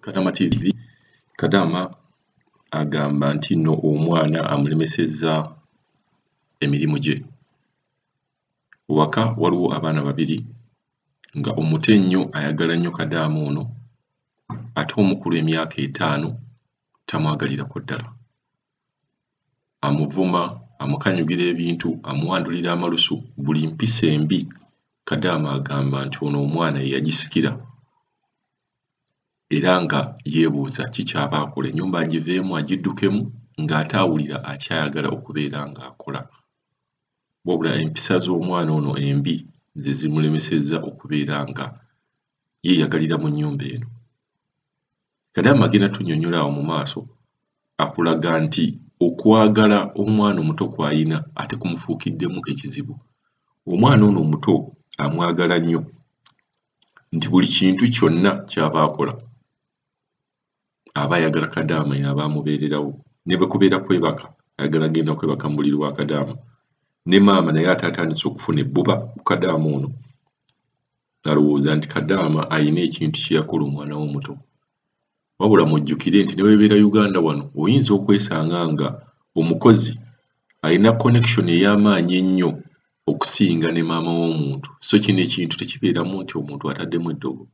Kadama TV. Kadama agamba nti nno omwana amulemesezza emirimu gye. Waka waliwo abaana babiri nga omuto ennyo ayagala nnyo Kadama ono ate omukulu emyaka 5 tamwagalirako ddala. Amuvuma, amukanyugira ebintu, amuwandulira amalusu, buli mpisa embi Kadama agamba nti ono omwana ye yagisikira era nga yeebuuza kikyaba akola ennyumba agiveemu agiddukemu ng'ate awulira akyayagala okubeera ng'akola. Wabula empisa z'omwana ono embi ze zimulemesezza okubeera nga yeeyagalira mu nnyumba eno. Kadama agenda tunnyonnyola awo mu maaso akulaga nti okwagala omwana omuto kw'ayina ate kumufuukiddemu ekizibu. Omwana ono omuto amwagala nnyo nti buli kintu kyonna ky'aba akola aba ayagala Kadama y'aba amubeererawo. Ne bwe kubeera kwebaka ayagala agenda kwebaka mu buliri bwa Kadama. Ne maama naye ate atandise okufuna ebbuba ku Kadama ono. Alowooza nti Kadama ayina ekintu kye yakola omwana we omuto. Wabula mujjukire nti ne weebeera Uganda wano oyinza okwesanga nga omukozi alina connection ey'amaanyi ennyo okusinga ne maama w'omuntu. So kino ekintu tekibeeramu nti omuntu ataddemu eddogo.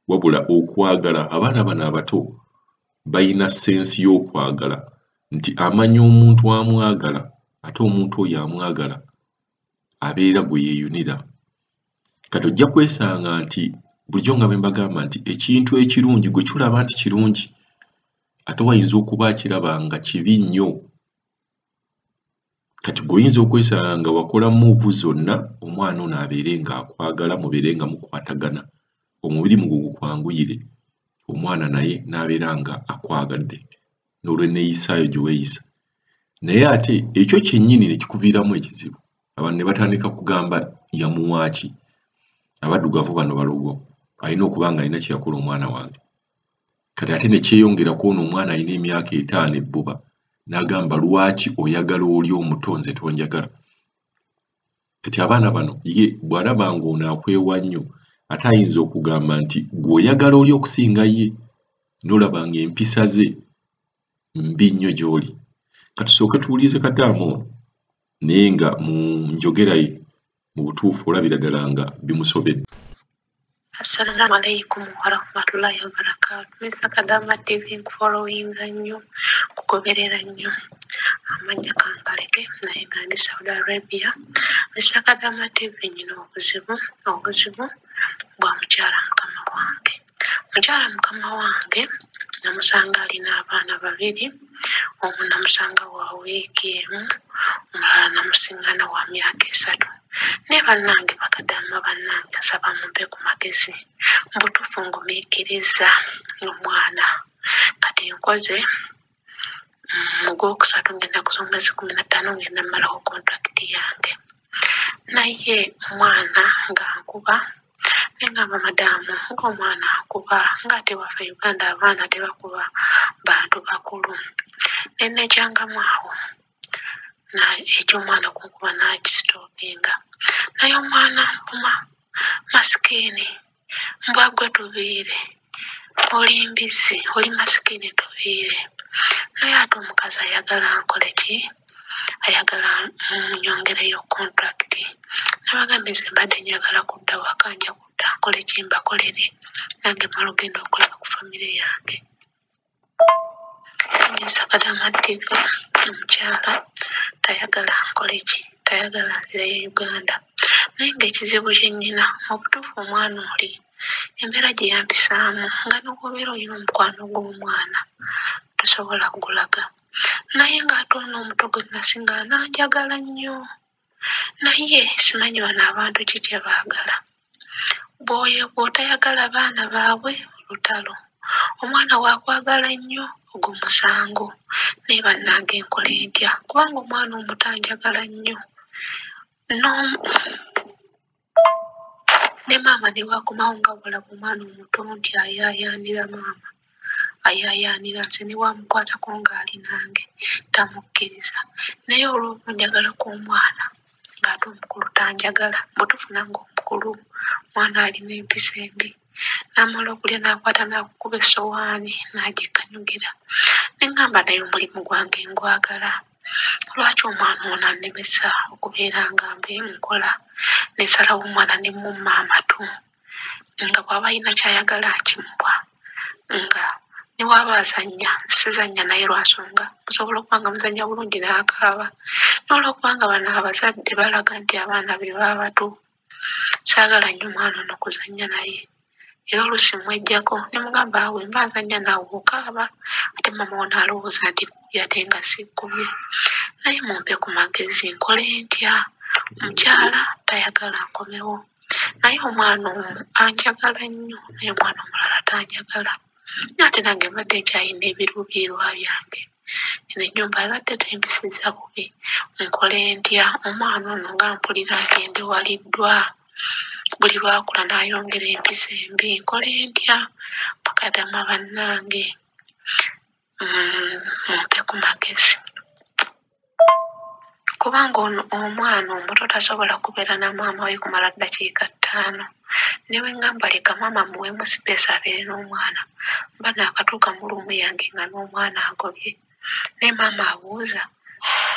Wabula okwagala, abaana bano abato bayina sensi y'okwagala nti amanya omuntu amwagala ate omuntu oyo amwagala abeera gwe yeeyunira. Kati ojja kwesanga nti bulijjo nga bwe mbagamba nti ekintu ekirungi gwe kyolaba nti kirungi ate wayinza okuba akiraba nga kibi nnyo. Kati gweoyinza okwesanga nga wakola muuvu zonna omwana ono abeere ng'akwagala mubeere nga mukwatagana omubirimu gwo gukwanguyire omwana naye n'abeera nga akwagadde n'olw'enneeyisaayo gye weeyisa. Naye ate ekyo kyennyini ne kikuviiramu ekizibu. Abantu ne batandika kugamba yamuwaaki. Abaddugavu bano balogo alina okuba nga alina kye yakola omwana wange. Kati ate ne kyeyongerako ono omwana alina emyaka 5 ebbuba n'agamba lwaki oyagala oli omuto nze tonjagala. Kati abaana bano ye bw'alaba ng'ono akwewa nnyo ate ayinza okugamba nti gw'oyagala oli okusinga ye n'olaba ng'empisa ze mbi nnyo gy'oli. Katusooke tuwulirize Kadama ono naye nga mu njogera ye mu butuufu olabira ddala nga bimusobedde. Assalamu alaikum warahmatullahi wabarakatuh. Mr. Kadama TV nkufollowinga nnyo, kugoberera nnyo. Amanya kankaleke naye nga ndi Saudi Arabia. Mr. Kadama TV nyina obuzibu bwa mukyala mukama wange. Mukyala mukama wange namusanga alina abaana babiri. Omu namusanga wa wiiki emu, omulala namusingana wa myaka 3. Ne bannange Bakadama bannange nsaba mumpe ku magezi mbutuufu ngumiikiriza omwana. Kati nkoze mu Gwokusatu ngenda kusomezi 15 ngenda mmalawo kontrakiti yange. Naye omwana ng'ankuba ngamba madamu ng'omwana akuba ng'ate waffe Uganda abaana tebakuba bantu bakulu. Ne nekyangamu awo eky'omwana kunkuba nakisitoopinga. Naye omwana mpuma masikini mbwagwe tubiire oli mbizzi oli masikini tubiire. Naye ate omukazi ayagala nkole ki? Ayagala nyongereyo kontrakiti. Nabagambye nze mbadde njagala kudda waka nja kudda nkole ki mbakolere nange mala ogenda okulaba ku famire yange. Mr. Kadama TV omukyala tayagala nkole ki? Tayagala nzireyo Uganda. Naye ng'ekizibu kye nnina obutuufu omwana oli embeera gye yampisaamu nga n'okubeera olina omukwano gw'omwana tosobola kugulaga. Naye ng'ate ono omuto gwe nasinga nanjagala nnyo. Naye simanyi bano abantu ki kye baagala. Bw'otayagala baana baabwe lutalo. Omwana waakwagala nnyo ogwo musango. Naye bannange nkole ntya? Kubanga omwana omuto anjagala nnyo. Ne maama ne wakomawo nga bulaba omwana omuto nti ayaayaanira maama. Ayaayaanira nze ne wamukwatako ng'ali nange tamukkiriza. Naye olw'okunjagala kw'omwana ng'ate omukulu tanjagala. Butuufu nange omukulu mwana alina empisa embi. n'amala okulya n'akwata n'akukuba essowaani n'agikanyugira. Ne ŋŋamba naye omulimu gwange ngwagala. Lwaki omwana ono annemesa okubeera nga mbe nkola n'esalawo omwana ne mumma amatu nga bw'aba alina ky'ayagala akimuwa nga ne waba azannya sizannya naye lwansonga musobola okuba nga muzannya bulungi n'akaaba n'olwokubanga bano abazadde balaga nti abaana be baba bato. Saagala nnyo omwana ono kuzannya naye era oluusi mweggyako ne mugamba awe mba nzannya naawe okaaba ate mama wo n'alowooza nti kubye ate nga sikkubye. Naye mumpe ku magezi nkole ntya? Mukyala tayagala nkomewo naye omwana omu anjagala nnyo naye omwana omulala tanjagala. Ate nange mbadde nkyalina ebiruubirirwa byange. Eno ennyumba ebadde tempisiza bubi. Nkole ntya? Omwana ono nga mpulira nti ndewaliddwa. Buli lwakula n'ayongera empisa embi. Nkole ntya? Bakadama bannange mumpe ku magezi. Kubanga omwana omuto tasobola kubeera na maama we kumala ddakiika 5. Newe ŋŋamba leka maama muweemu sipeesi abeere n'omwana. Mba naakatuuka mu luumu yange nga n'omwana agobye. Naye maama abuuza,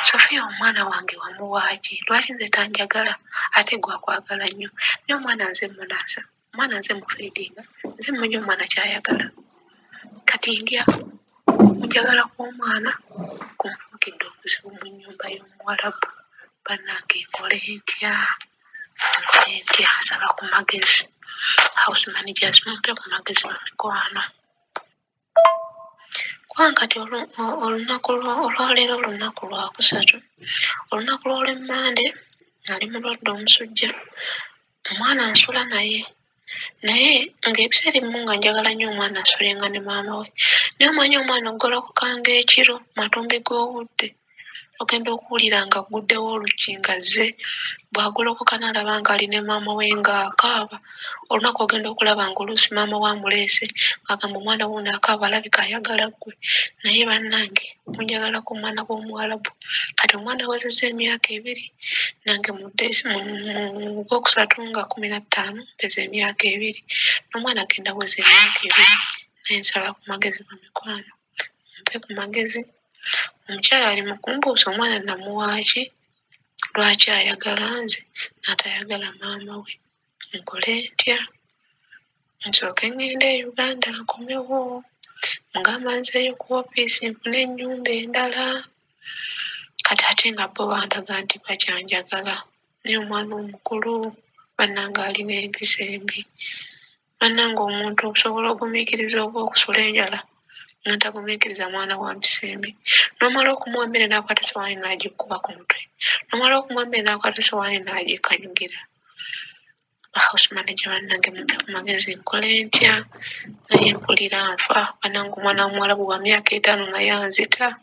Sophia omwana wange wamuwaaki? Lwaki nze tanjagala ate gwe akwagala nnyo? Naye omwana nze munaasa, omwana nze mufeedinga, nze mmanyi omwana ky'ayagala. Kati ndya njagala kw'omwana kunfuukidde obuzibu mu nnyumba y'Omuwarabu. Bannange nkole ntya? Nkole ntya? Nsaba ku magezi. House managers mumpe ku magezi mu mikwano. Kubanga kati olunaku olwaleero olunaku lwakusatu. Olunaku lw'olwemmande nali mulwadde omusujja. Omwana nsula naye ng'ebiseera ebimu nga njagala nnyo omwana nsulenga ne maama we. Naye omanyi omwana oggolokoka ng'ekiro matumbi g'obudde ogenda okuwulira nga agguddewo oluggi ng'azze. Bw'agolokoka n'alaba ng'ali ne maama we ng'akaaba. Olunaku ogenda okulaba ng'oluusi maama we amuleese ng'agamba omwana we ono akaaba alabika ayagala ggwe. Naye bannange munjagala ku mwana w'Omuwarabu. Kati omwana awezezza emyaka 2 nange mu Gwokusatu nga 15 mpeza emyaka 2 n'omwana agenda aweza emyaka 2. Naye nsaba ku magezi mu mikwano. Mumpe ku magezi. Omukyala ali mu kumbuuza omwana namuwaaki? Lwaki ayagala nze n'atayagala maama we? Nkole ntya? Nsooke ŋŋende e Uganda nkomewo. Mugamba nzeeyo ku ofiisi nfune ennyumba endala. Kati ate nga bo bandaga nti bakyanjagala. Naye omwana omukulu bannange alina empisa embi. Bannange omuntu okusobola ogumiikiriza oba okusula enjala nga tagumiikiriza mwana wa mpisa embi. N'omala okumuwa emmere n'akwata essowaani n'agikuba ku mutwe. N'omala okumuwa emmere n'akwata essowaani n'agikanyugira. House manager bannange mumpe ku magezi nkole ntya? Naye mpulira nfa. Bannange omwana w'Omuwarabu wa myaka 5 naye anzita.